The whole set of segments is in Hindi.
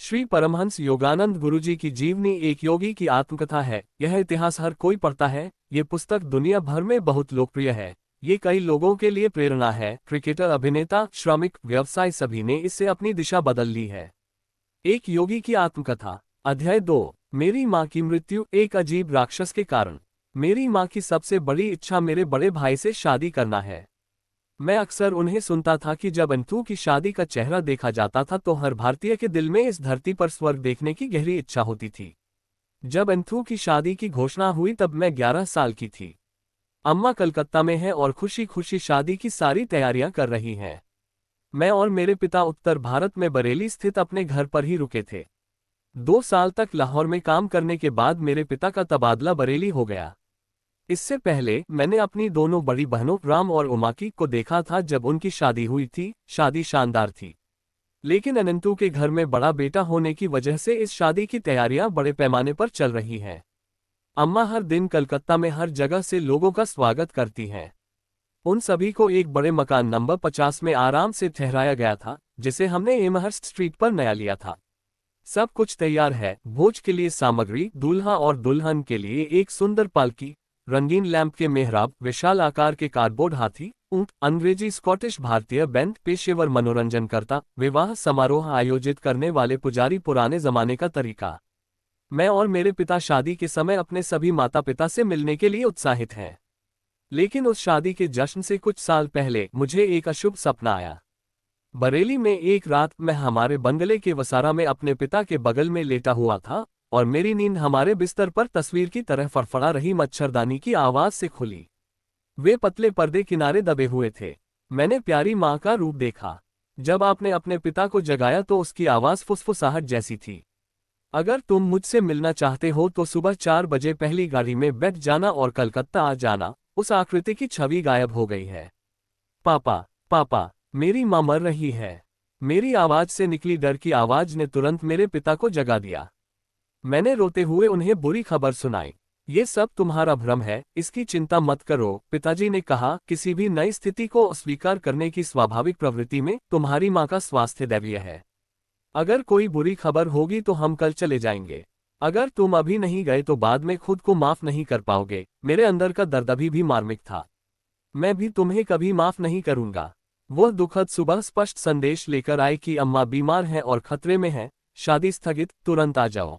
श्री परमहंस योगानंद गुरुजी की जीवनी एक योगी की आत्मकथा है। यह इतिहास हर कोई पढ़ता है। ये पुस्तक दुनिया भर में बहुत लोकप्रिय है। ये कई लोगों के लिए प्रेरणा है। क्रिकेटर, अभिनेता, श्रमिक, व्यवसाय, सभी ने इससे अपनी दिशा बदल ली है। एक योगी की आत्मकथा। अध्याय 2। मेरी माँ की मृत्यु एक अजीब राक्षस के कारण। मेरी माँ की सबसे बड़ी इच्छा मेरे बड़े भाई से शादी करना है। मैं अक्सर उन्हें सुनता था कि जब अंतु की शादी का चेहरा देखा जाता था तो हर भारतीय के दिल में इस धरती पर स्वर्ग देखने की गहरी इच्छा होती थी। जब अंतु की शादी की घोषणा हुई तब मैं 11 साल की थी। अम्मा कलकत्ता में है और खुशी खुशी शादी की सारी तैयारियां कर रही हैं। मैं और मेरे पिता उत्तर भारत में बरेली स्थित अपने घर पर ही रुके थे। 2 साल तक लाहौर में काम करने के बाद मेरे पिता का तबादला बरेली हो गया। इससे पहले मैंने अपनी दोनों बड़ी बहनों राम और उमाकी को देखा था जब उनकी शादी हुई थी। शादी शानदार थी, लेकिन अनंतु के घर में बड़ा बेटा होने की वजह से इस शादी की तैयारियां बड़े पैमाने पर चल रही हैं। अम्मा हर दिन कलकत्ता में हर जगह से लोगों का स्वागत करती हैं। उन सभी को एक बड़े मकान नंबर 50 में आराम से ठहराया गया था, जिसे हमने एमहर्स्ट स्ट्रीट पर नया लिया था। सब कुछ तैयार है। भोज के लिए सामग्री, दूल्हा और दुल्हन के लिए एक सुंदर पालकी, रंगीन लैंप के मेहराब, विशाल आकार के कार्डबोर्ड हाथी, ऊंट, अंग्रेजी, स्कॉटिश, भारतीय बैंड, पेशेवर मनोरंजनकर्ता, विवाह समारोह आयोजित करने वाले पुजारी, पुराने जमाने का तरीका। मैं और मेरे पिता शादी के समय अपने सभी माता पिता से मिलने के लिए उत्साहित हैं। लेकिन उस शादी के जश्न से कुछ साल पहले मुझे एक अशुभ सपना आया। बरेली में एक रात मैं हमारे बंगले के वसारा में अपने पिता के बगल में लेटा हुआ था और मेरी नींद हमारे बिस्तर पर तस्वीर की तरह फड़फड़ा रही मच्छरदानी की आवाज से खुली। वे पतले पर्दे किनारे दबे हुए थे। मैंने प्यारी माँ का रूप देखा। जब आपने अपने पिता को जगाया तो उसकी आवाज फुसफुसाहट जैसी थी। अगर तुम मुझसे मिलना चाहते हो तो सुबह 4 बजे पहली गाड़ी में बैठ जाना और कलकत्ता आ जाना। उस आकृति की छवि गायब हो गई है। पापा, पापा, मेरी माँ मर रही है। मेरी आवाज से निकली डर की आवाज ने तुरंत मेरे पिता को जगा दिया। मैंने रोते हुए उन्हें बुरी खबर सुनाई। ये सब तुम्हारा भ्रम है, इसकी चिंता मत करो, पिताजी ने कहा। किसी भी नई स्थिति को अस्वीकार करने की स्वाभाविक प्रवृत्ति में तुम्हारी माँ का स्वास्थ्य दैवीय है। अगर कोई बुरी खबर होगी तो हम कल चले जाएंगे। अगर तुम अभी नहीं गए तो बाद में खुद को माफ नहीं कर पाओगे। मेरे अंदर का दर्द अभी भी मार्मिक था। मैं भी तुम्हें कभी माफ नहीं करूंगा। वह दुखद सुबह स्पष्ट संदेश लेकर आई कि अम्मा बीमार हैं और खतरे में हैं। शादी स्थगित, तुरंत आ जाओ।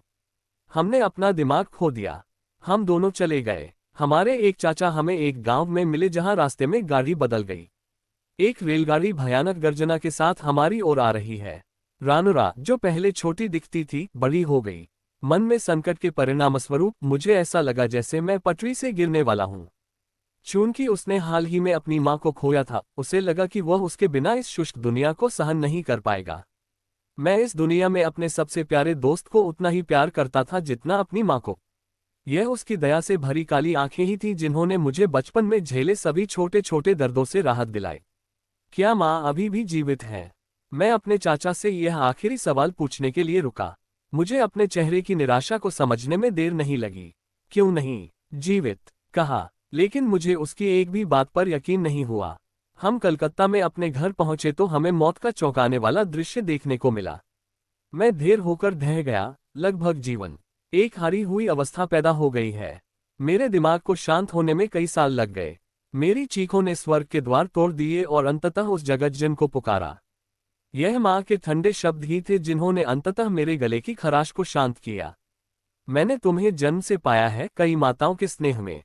हमने अपना दिमाग खो दिया। हम दोनों चले गए। हमारे एक चाचा हमें एक गांव में मिले जहां रास्ते में गाड़ी बदल गई। एक रेलगाड़ी भयानक गर्जना के साथ हमारी ओर आ रही है। रानुरा, जो पहले छोटी दिखती थी, बड़ी हो गई। मन में संकट के परिणामस्वरूप मुझे ऐसा लगा जैसे मैं पटरी से गिरने वाला हूं। चूंकि उसने हाल ही में अपनी मां को खोया था, उसे लगा कि वह उसके बिना इस शुष्क दुनिया को सहन नहीं कर पाएगा। मैं इस दुनिया में अपने सबसे प्यारे दोस्त को उतना ही प्यार करता था जितना अपनी मां को। यह उसकी दया से भरी काली आंखें ही थीं जिन्होंने मुझे बचपन में झेले सभी छोटे छोटे दर्दों से राहत दिलाई। क्या मां अभी भी जीवित है? मैं अपने चाचा से यह आखिरी सवाल पूछने के लिए रुका। मुझे अपने चेहरे की निराशा को समझने में देर नहीं लगी। क्यों नहीं जीवित? कहा, लेकिन मुझे उसकी एक भी बात पर यकीन नहीं हुआ। हम कलकत्ता में अपने घर पहुंचे तो हमें मौत का चौंकाने वाला दृश्य देखने को मिला। मैं ढेर होकर ढह गया। लगभग जीवन एक हारी हुई अवस्था पैदा हो गई है। मेरे दिमाग को शांत होने में कई साल लग गए। मेरी चीखों ने स्वर्ग के द्वार तोड़ दिए और अंततः उस जगतजन को पुकारा। यह माँ के ठंडे शब्द ही थे जिन्होंने अंततः मेरे गले की खराश को शांत किया। मैंने तुम्हें जन्म से पाया है, कई माताओं के स्नेह में।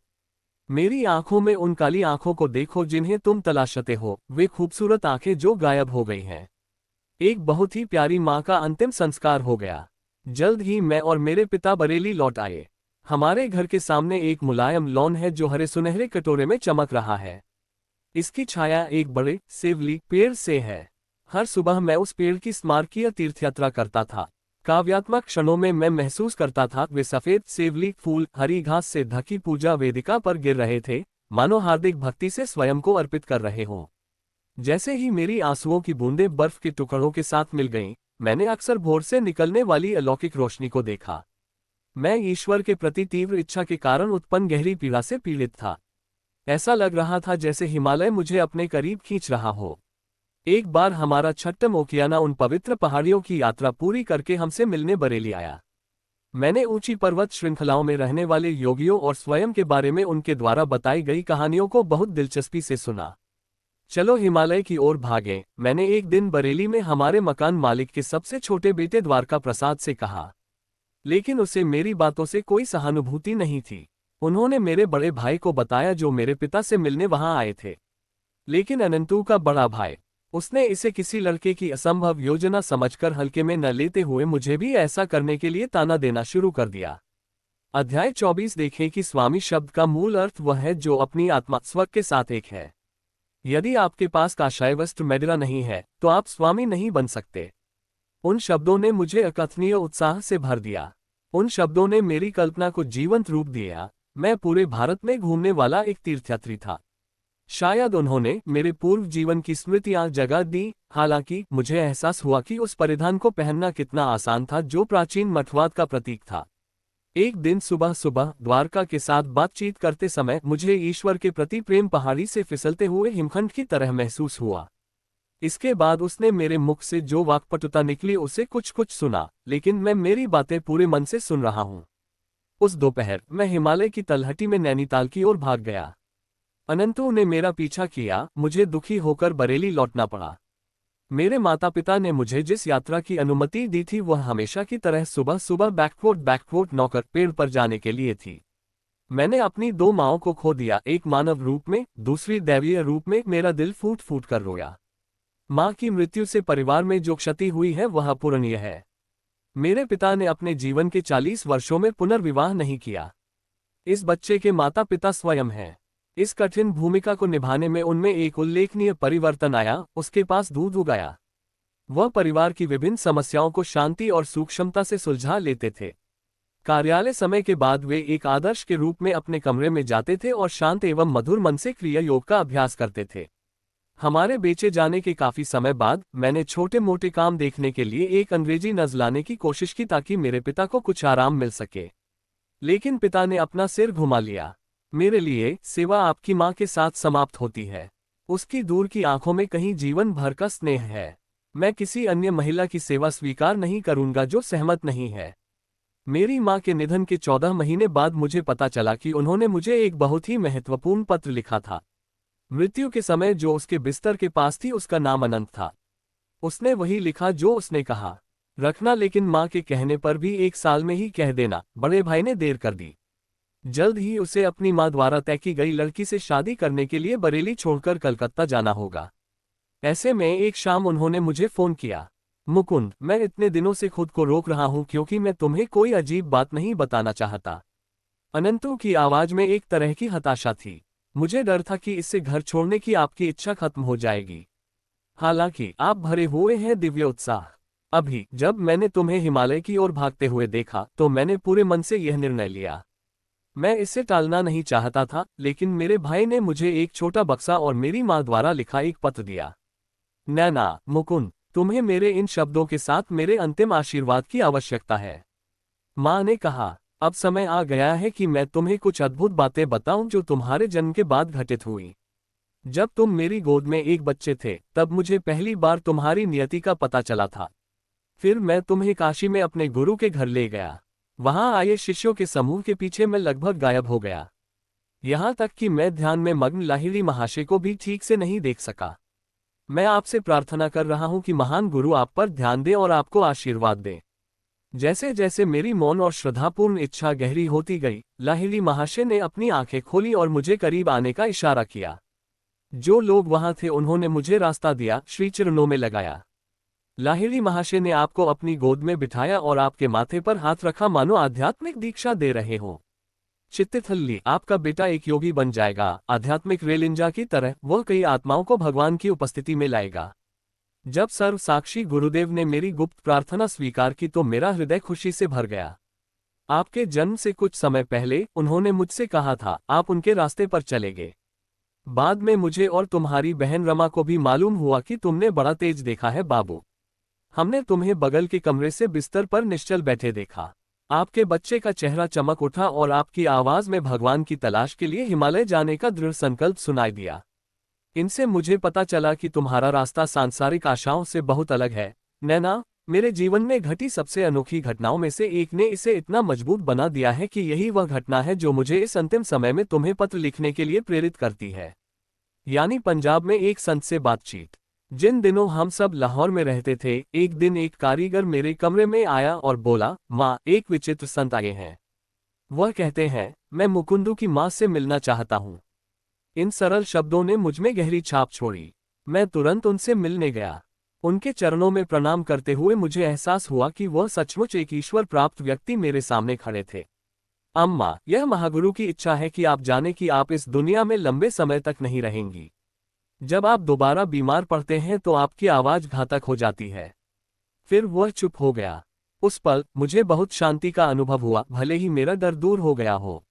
मेरी आंखों में उन काली आंखों को देखो जिन्हें तुम तलाशते हो, वे खूबसूरत आंखें जो गायब हो गई हैं। एक बहुत ही प्यारी माँ का अंतिम संस्कार हो गया। जल्द ही मैं और मेरे पिता बरेली लौट आए। हमारे घर के सामने एक मुलायम लॉन है जो हरे सुनहरे कटोरे में चमक रहा है। इसकी छाया एक बड़े सेवली पेड़ से है। हर सुबह मैं उस पेड़ की स्मारकीय तीर्थयात्रा करता था। काव्यात्मक क्षणों में मैं महसूस करता था वे सफेद सेवली फूल हरी घास से ढकी पूजा वेदिका पर गिर रहे थे, मानो हार्दिक भक्ति से स्वयं को अर्पित कर रहे हों। जैसे ही मेरी आंसुओं की बूंदें बर्फ के टुकड़ों के साथ मिल गईं, मैंने अक्सर भोर से निकलने वाली अलौकिक रोशनी को देखा। मैं ईश्वर के प्रति तीव्र इच्छा के कारण उत्पन्न गहरी पीड़ा से पीड़ित था। ऐसा लग रहा था जैसे हिमालय मुझे अपने करीब खींच रहा हो। एक बार हमारा छठम मोकियाना उन पवित्र पहाड़ियों की यात्रा पूरी करके हमसे मिलने बरेली आया। मैंने ऊंची पर्वत श्रृंखलाओं में रहने वाले योगियों और स्वयं के बारे में उनके द्वारा बताई गई कहानियों को बहुत दिलचस्पी से सुना। चलो हिमालय की ओर भागें, मैंने एक दिन बरेली में हमारे मकान मालिक के सबसे छोटे बेटे द्वारका प्रसाद से कहा। लेकिन उसे मेरी बातों से कोई सहानुभूति नहीं थी। उन्होंने मेरे बड़े भाई को बताया जो मेरे पिता से मिलने वहां आए थे। लेकिन अनंतू का बड़ा भाई, उसने इसे किसी लड़के की असंभव योजना समझकर हल्के में न लेते हुए मुझे भी ऐसा करने के लिए ताना देना शुरू कर दिया। अध्याय 24 देखें कि स्वामी शब्द का मूल अर्थ वह है जो अपनी आत्मा स्व के साथ एक है। यदि आपके पास काशाय वस्त्र मैडरा नहीं है तो आप स्वामी नहीं बन सकते। उन शब्दों ने मुझे अकथनीय उत्साह से भर दिया। उन शब्दों ने मेरी कल्पना को जीवंत रूप दिया। मैं पूरे भारत में घूमने वाला एक तीर्थयात्री था। शायद उन्होंने मेरे पूर्व जीवन की स्मृतियां जगा दी। हालांकि मुझे एहसास हुआ कि उस परिधान को पहनना कितना आसान था जो प्राचीन मठवाद का प्रतीक था। एक दिन सुबह सुबह द्वारका के साथ बातचीत करते समय मुझे ईश्वर के प्रति प्रेम पहाड़ी से फिसलते हुए हिमखंड की तरह महसूस हुआ। इसके बाद उसने मेरे मुख से जो वाक्पटुता निकली उसे कुछ कुछ सुना, लेकिन मैं मेरी बातें पूरे मन से सुन रहा हूं। उस दोपहर मैं हिमालय की तलहटी में नैनीताल की ओर भाग गया। अनंतू ने मेरा पीछा किया। मुझे दुखी होकर बरेली लौटना पड़ा। मेरे माता पिता ने मुझे जिस यात्रा की अनुमति दी थी वह हमेशा की तरह सुबह सुबह बैकवोट नौकर पेड़ पर जाने के लिए थी। मैंने अपनी दो माँओं को खो दिया, एक मानव रूप में, दूसरी दैवीय रूप में। मेरा दिल फूट फूट कर रोया। माँ की मृत्यु से परिवार में जो क्षति हुई है वह अपूरणीय है। मेरे पिता ने अपने जीवन के 40 वर्षों में पुनर्विवाह नहीं किया। इस बच्चे के माता पिता स्वयं हैं। इस कठिन भूमिका को निभाने में उनमें एक उल्लेखनीय परिवर्तन आया। उसके पास दूध उगाया। वह परिवार की विभिन्न समस्याओं को शांति और सूक्ष्मता से सुलझा लेते थे। कार्यालय समय के बाद वे एक आदर्श के रूप में अपने कमरे में जाते थे और शांत एवं मधुर मन से क्रिया योग का अभ्यास करते थे। हमारे बेचे जाने के काफी समय बाद मैंने छोटे मोटे काम देखने के लिए एक अंग्रेजी नज़ लाने की कोशिश की ताकि मेरे पिता को कुछ आराम मिल सके। लेकिन पिता ने अपना सिर घुमा लिया। मेरे लिए सेवा आपकी माँ के साथ समाप्त होती है। उसकी दूर की आंखों में कहीं जीवन भर का स्नेह है। मैं किसी अन्य महिला की सेवा स्वीकार नहीं करूंगा जो सहमत नहीं है। मेरी माँ के निधन के 14 महीने बाद मुझे पता चला कि उन्होंने मुझे एक बहुत ही महत्वपूर्ण पत्र लिखा था। मृत्यु के समय जो उसके बिस्तर के पास थी उसका नाम अनंत था। उसने वही लिखा जो उसने कहा रखना, लेकिन माँ के कहने पर भी 1 साल में ही कह देना। बड़े भाई ने देर कर दी। जल्द ही उसे अपनी मां द्वारा तय की गई लड़की से शादी करने के लिए बरेली छोड़कर कलकत्ता जाना होगा। ऐसे में एक शाम उन्होंने मुझे फोन किया। मुकुंद, मैं इतने दिनों से खुद को रोक रहा हूं क्योंकि मैं तुम्हें कोई अजीब बात नहीं बताना चाहता। अनंतू की आवाज में एक तरह की हताशा थी। मुझे डर था कि इससे घर छोड़ने की आपकी इच्छा खत्म हो जाएगी। हालांकि आप भरे हुए हैं दिव्य उत्साह। अभी जब मैंने तुम्हें हिमालय की ओर भागते हुए देखा तो मैंने पूरे मन से यह निर्णय लिया। मैं इसे टालना नहीं चाहता था, लेकिन मेरे भाई ने मुझे एक छोटा बक्सा और मेरी माँ द्वारा लिखा एक पत्र दिया। नैना, मुकुंद, तुम्हें मेरे इन शब्दों के साथ मेरे अंतिम आशीर्वाद की आवश्यकता है। माँ ने कहा, अब समय आ गया है कि मैं तुम्हें कुछ अद्भुत बातें बताऊं जो तुम्हारे जन्म के बाद घटित हुई। जब तुम मेरी गोद में एक बच्चे थे तब मुझे पहली बार तुम्हारी नियति का पता चला था। फिर मैं तुम्हें काशी में अपने गुरु के घर ले गया। वहां आए शिष्यों के समूह के पीछे मैं लगभग गायब हो गया। यहां तक कि मैं ध्यान में मग्न लाहिड़ी महाशय को भी ठीक से नहीं देख सका। मैं आपसे प्रार्थना कर रहा हूं कि महान गुरु आप पर ध्यान दे और आपको आशीर्वाद दे। जैसे जैसे मेरी मौन और श्रद्धापूर्ण इच्छा गहरी होती गई, लाहिड़ी महाशय ने अपनी आंखें खोली और मुझे करीब आने का इशारा किया। जो लोग वहां थे उन्होंने मुझे रास्ता दिया, श्री चरणों में लगाया। लाहिड़ी महाशय ने आपको अपनी गोद में बिठाया और आपके माथे पर हाथ रखा, मानो आध्यात्मिक दीक्षा दे रहे हो। चित्तिथल्ली, आपका बेटा एक योगी बन जाएगा। आध्यात्मिक रेलिंजा की तरह वह कई आत्माओं को भगवान की उपस्थिति में लाएगा। जब सर्व साक्षी गुरुदेव ने मेरी गुप्त प्रार्थना स्वीकार की तो मेरा हृदय खुशी से भर गया। आपके जन्म से कुछ समय पहले उन्होंने मुझसे कहा था, आप उनके रास्ते पर चलेंगे। बाद में मुझे और तुम्हारी बहन रमा को भी मालूम हुआ कि तुमने बड़ा तेज देखा है बाबू। हमने तुम्हें बगल के कमरे से बिस्तर पर निश्चल बैठे देखा। आपके बच्चे का चेहरा चमक उठा और आपकी आवाज में भगवान की तलाश के लिए हिमालय जाने का दृढ़ संकल्प सुनाई दिया। इनसे मुझे पता चला कि तुम्हारा रास्ता सांसारिक आशाओं से बहुत अलग है। नैना, मेरे जीवन में घटी सबसे अनोखी घटनाओं में से एक ने इसे इतना मजबूत बना दिया है कि यही वह घटना है जो मुझे इस अंतिम समय में तुम्हें पत्र लिखने के लिए प्रेरित करती है। यानी पंजाब में एक संत से बातचीत। जिन दिनों हम सब लाहौर में रहते थे, एक दिन एक कारीगर मेरे कमरे में आया और बोला, माँ, एक विचित्र संत आए हैं। वह कहते हैं, मैं मुकुंदू की माँ से मिलना चाहता हूँ। इन सरल शब्दों ने मुझमें गहरी छाप छोड़ी। मैं तुरंत उनसे मिलने गया। उनके चरणों में प्रणाम करते हुए मुझे एहसास हुआ कि वह सचमुच एक ईश्वर प्राप्त व्यक्ति मेरे सामने खड़े थे। अम्मा, यह महागुरु की इच्छा है कि आप जाने कि आप इस दुनिया में लंबे समय तक नहीं रहेंगी। जब आप दोबारा बीमार पड़ते हैं तो आपकी आवाज घातक हो जाती है। फिर वह चुप हो गया। उस पल मुझे बहुत शांति का अनुभव हुआ, भले ही मेरा डर दूर हो गया हो।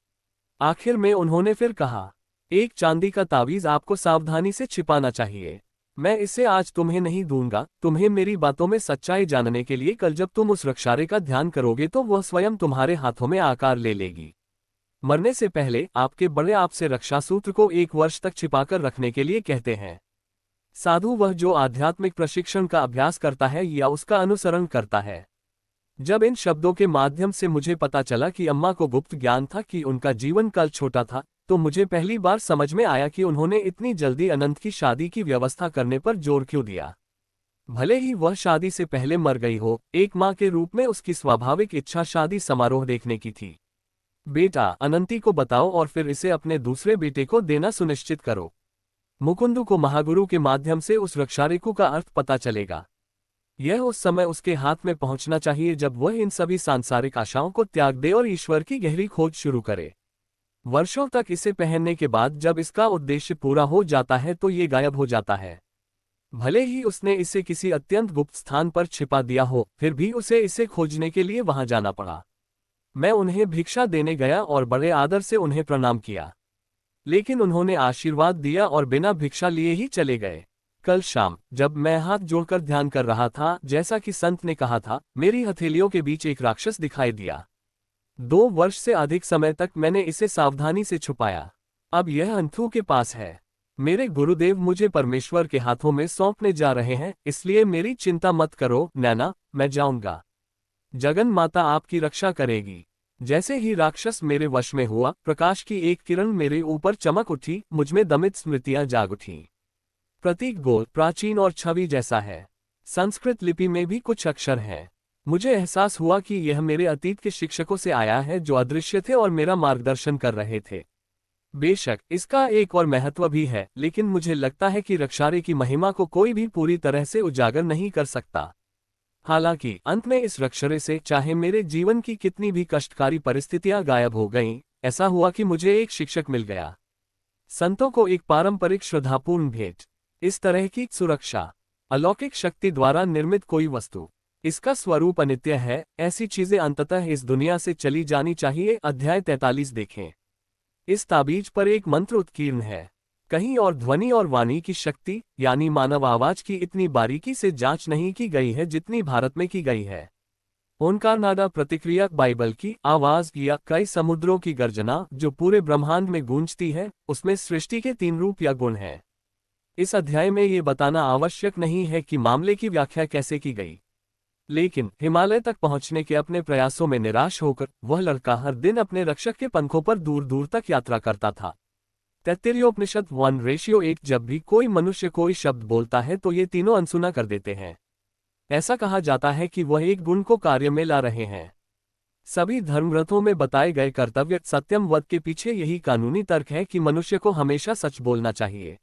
आखिर में उन्होंने फिर कहा, एक चांदी का तावीज आपको सावधानी से छिपाना चाहिए। मैं इसे आज तुम्हें नहीं दूंगा, तुम्हें मेरी बातों में सच्चाई जानने के लिए कल जब तुम उस रक्षारे का ध्यान करोगे तो वह स्वयं तुम्हारे हाथों में आकार ले लेगी। मरने से पहले आपके बड़े आपसे रक्षा सूत्र को 1 वर्ष तक छिपाकर रखने के लिए कहते हैं। साधु वह जो आध्यात्मिक प्रशिक्षण का अभ्यास करता है या उसका अनुसरण करता है। जब इन शब्दों के माध्यम से मुझे पता चला कि अम्मा को गुप्त ज्ञान था कि उनका जीवन काल छोटा था, तो मुझे पहली बार समझ में आया कि उन्होंने इतनी जल्दी अनंत की शादी की व्यवस्था करने पर जोर क्यों दिया। भले ही वह शादी से पहले मर गई हो, एक माँ के रूप में उसकी स्वाभाविक इच्छा शादी समारोह देखने की थी। बेटा, अनंती को बताओ और फिर इसे अपने दूसरे बेटे को देना सुनिश्चित करो। मुकुंदू को महागुरु के माध्यम से उस रक्षारेखू का अर्थ पता चलेगा। यह उस समय उसके हाथ में पहुंचना चाहिए जब वह इन सभी सांसारिक आशाओं को त्याग दे और ईश्वर की गहरी खोज शुरू करे। वर्षों तक इसे पहनने के बाद जब इसका उद्देश्य पूरा हो जाता है तो ये गायब हो जाता है। भले ही उसने इसे किसी अत्यंत गुप्त स्थान पर छिपा दिया हो, फिर भी उसे इसे खोजने के लिए वहां जाना पड़ा। मैं उन्हें भिक्षा देने गया और बड़े आदर से उन्हें प्रणाम किया, लेकिन उन्होंने आशीर्वाद दिया और बिना भिक्षा लिए ही चले गए। कल शाम जब मैं हाथ जोड़कर ध्यान कर रहा था, जैसा कि संत ने कहा था, मेरी हथेलियों के बीच एक राक्षस दिखाई दिया। 2 वर्ष से अधिक समय तक मैंने इसे सावधानी से छुपाया। अब यह अंथू के पास है। मेरे गुरुदेव मुझे परमेश्वर के हाथों में सौंपने जा रहे हैं, इसलिए मेरी चिंता मत करो नैना, मैं जाऊंगा। जगन माता आपकी रक्षा करेगी। जैसे ही राक्षस मेरे वश में हुआ, प्रकाश की एक किरण मेरे ऊपर चमक उठी, मुझमें दमित स्मृतियां जाग उठीं। प्रतीक गोल, प्राचीन और छवि जैसा है। संस्कृत लिपि में भी कुछ अक्षर हैं। मुझे एहसास हुआ कि यह मेरे अतीत के शिक्षकों से आया है जो अदृश्य थे और मेरा मार्गदर्शन कर रहे थे। बेशक इसका एक और महत्व भी है, लेकिन मुझे लगता है कि रक्षारे की महिमा को कोई भी पूरी तरह से उजागर नहीं कर सकता। हालांकि अंत में इस रक्षारे से चाहे मेरे जीवन की कितनी भी कष्टकारी परिस्थितियां गायब हो गईं, ऐसा हुआ कि मुझे एक शिक्षक मिल गया। संतों को एक पारंपरिक श्रद्धापूर्ण भेंट। इस तरह की सुरक्षा अलौकिक शक्ति द्वारा निर्मित कोई वस्तु, इसका स्वरूप अनित्य है। ऐसी चीजें अंततः इस दुनिया से चली जानी चाहिए। अध्याय 43 देखें। इस ताबीज पर एक मंत्र उत्कीर्ण है। कहीं और ध्वनि और वाणी की शक्ति यानी मानव आवाज की इतनी बारीकी से जांच नहीं की गई है जितनी भारत में की गई है। ओंकार नादा प्रतिक्रिया बाइबल की आवाज या कई समुद्रों की गर्जना जो पूरे ब्रह्मांड में गूंजती है, उसमें सृष्टि के 3 रूप या गुण हैं। इस अध्याय में ये बताना आवश्यक नहीं है कि मामले की व्याख्या कैसे की गई, लेकिन हिमालय तक पहुंचने के अपने प्रयासों में निराश होकर वह लड़का हर दिन अपने रक्षक के पंखों पर दूर दूर तक यात्रा करता था। तैत्तिरीयोपनिषद 1:8। जब भी कोई मनुष्य कोई शब्द बोलता है तो ये तीनों अनसुना कर देते हैं। ऐसा कहा जाता है कि वह एक गुण को कार्य में ला रहे हैं। सभी धर्मग्रंथों में बताए गए कर्तव्य सत्यम वध के पीछे यही कानूनी तर्क है कि मनुष्य को हमेशा सच बोलना चाहिए।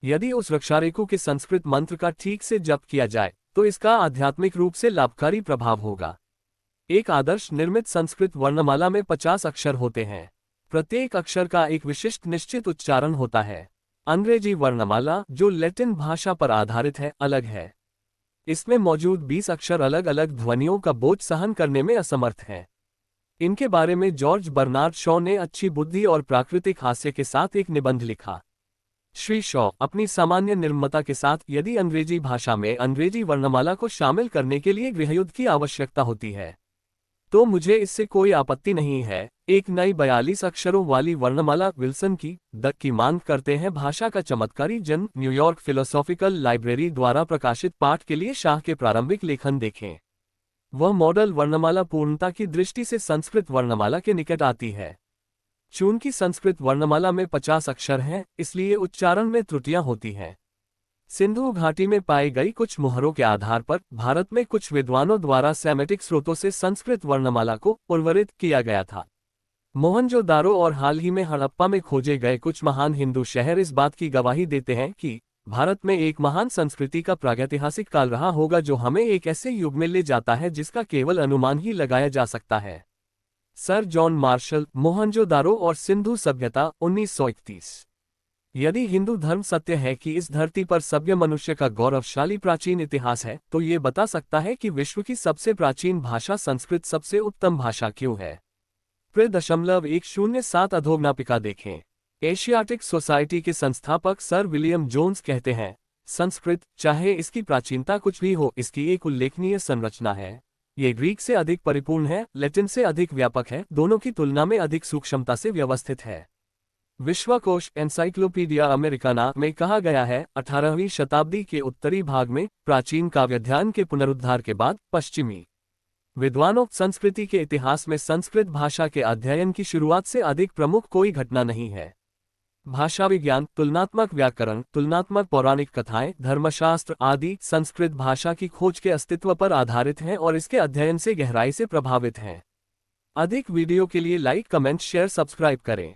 यदि उस रक्षारेखू के संस्कृत मंत्र का ठीक से जप किया जाए तो इसका आध्यात्मिक रूप से लाभकारी प्रभाव होगा। एक आदर्श निर्मित संस्कृत वर्णमाला में 50 अक्षर होते हैं। प्रत्येक अक्षर का एक विशिष्ट निश्चित उच्चारण होता है। अंग्रेजी वर्णमाला, जो लैटिन भाषा पर आधारित है, अलग है। इसमें मौजूद 20 अक्षर अलग अलग ध्वनियों का बोझ सहन करने में असमर्थ हैं। इनके बारे में जॉर्ज बर्नार्ड शॉ ने अच्छी बुद्धि और प्राकृतिक हास्य के साथ एक निबंध लिखा। श्री शॉ अपनी सामान्य निर्ममता के साथ, यदि अंग्रेजी भाषा में अंग्रेजी वर्णमाला को शामिल करने के लिए गृहयुद्ध की आवश्यकता होती है तो मुझे इससे कोई आपत्ति नहीं है। एक नई 42 अक्षरों वाली वर्णमाला विल्सन की द की मांग करते हैं। भाषा का चमत्कारी जन्म। न्यूयॉर्क फिलोसॉफिकल लाइब्रेरी द्वारा प्रकाशित पाठ के लिए शाह के प्रारंभिक लेखन देखें। वह मॉडल वर्णमाला पूर्णता की दृष्टि से संस्कृत वर्णमाला के निकट आती है। चूंकि संस्कृत वर्णमाला में 50 अक्षर हैं, इसलिए उच्चारण में त्रुटियां होती हैं। सिंधु घाटी में पाई गई कुछ मुहरों के आधार पर भारत में कुछ विद्वानों द्वारा सेमेटिक स्रोतों से संस्कृत वर्णमाला को उर्वरित किया गया था। मोहनजोदारो और हाल ही में हड़प्पा में खोजे गए कुछ महान हिंदू शहर इस बात की गवाही देते हैं कि भारत में एक महान संस्कृति का प्रागैतिहासिक काल रहा होगा, जो हमें एक ऐसे युग में ले जाता है जिसका केवल अनुमान ही लगाया जा सकता है। सर जॉन मार्शल, मोहनजोदारो और सिंधु सभ्यता, 1931। यदि हिंदू धर्म सत्य है कि इस धरती पर सभ्य मनुष्य का गौरवशाली प्राचीन इतिहास है, तो ये बता सकता है कि विश्व की सबसे प्राचीन भाषा संस्कृत सबसे उत्तम भाषा क्यों है। .107 अधोगनापिका देखें। एशियाटिक सोसाइटी के संस्थापक सर विलियम जोन्स कहते हैं, संस्कृत, चाहे इसकी प्राचीनता कुछ भी हो, इसकी एक उल्लेखनीय संरचना है। ये ग्रीक से अधिक परिपूर्ण है, लैटिन से अधिक व्यापक है, दोनों की तुलना में अधिक सूक्ष्मता से व्यवस्थित है। विश्वकोश एनसाइक्लोपीडिया अमेरिकाना में कहा गया है, 18वीं शताब्दी के उत्तरी भाग में प्राचीन काव्यध्यान के पुनरुद्धार के बाद पश्चिमी विद्वानों संस्कृति के इतिहास में संस्कृत भाषा के अध्ययन की शुरुआत से अधिक प्रमुख कोई घटना नहीं है। भाषा विज्ञान, तुलनात्मक व्याकरण, तुलनात्मक पौराणिक कथाएं, धर्मशास्त्र आदि संस्कृत भाषा की खोज के अस्तित्व पर आधारित हैं और इसके अध्ययन से गहराई से प्रभावित हैं। अधिक वीडियो के लिए लाइक, कमेंट, शेयर, सब्सक्राइब करें।